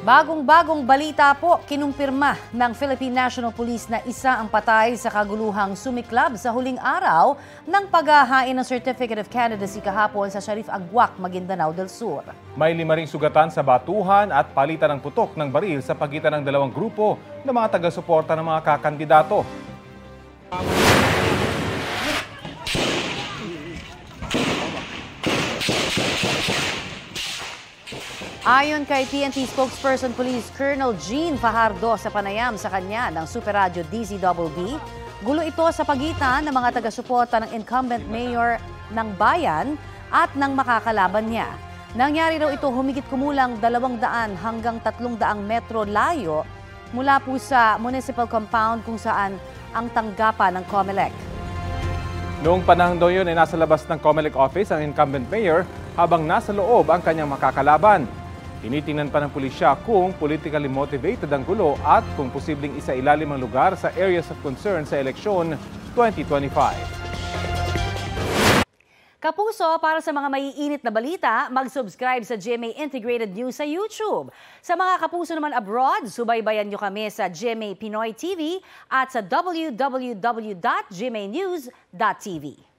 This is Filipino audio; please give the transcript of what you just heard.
Bagong-bagong balita po, kinumpirma ng Philippine National Police na isa ang patay sa kaguluhang sumiklab sa huling araw ng paghahain ng Certificate of Candidacy kahapon sa Sharif Agwak, Maguindanao del Sur. May 5 ring sugatan sa batuhan at palitan ng putok ng baril sa pagitan ng dalawang grupo ng mga taga-suporta ng mga kakandidato. Ayon kay PNP spokesperson Police Colonel Jean Fajardo sa panayam sa kanya ng Super Radio DZBB, gulo ito sa pagitan ng mga taga-suporta ng incumbent mayor ng bayan at ng makakalaban niya. Nangyari raw ito humigit kumulang 200 hanggang 300 metro layo mula po sa municipal compound kung saan ang tanggapan ng COMELEC. Noong panahon daw yun ay nasa labas ng COMELEC office ang incumbent mayor habang nasa loob ang kanyang makakalaban. Tinitingnan pa ng pulisya kung politically motivated ang gulo at kung posibleng isa-ilalim ang lugar sa areas of concern sa eleksyon 2025. Kapuso, para sa mga maiinit na balita, mag-subscribe sa GMA Integrated News sa YouTube. Sa mga kapuso naman abroad, subaybayan nyo kami sa GMA Pinoy TV at sa www.gmanews.tv.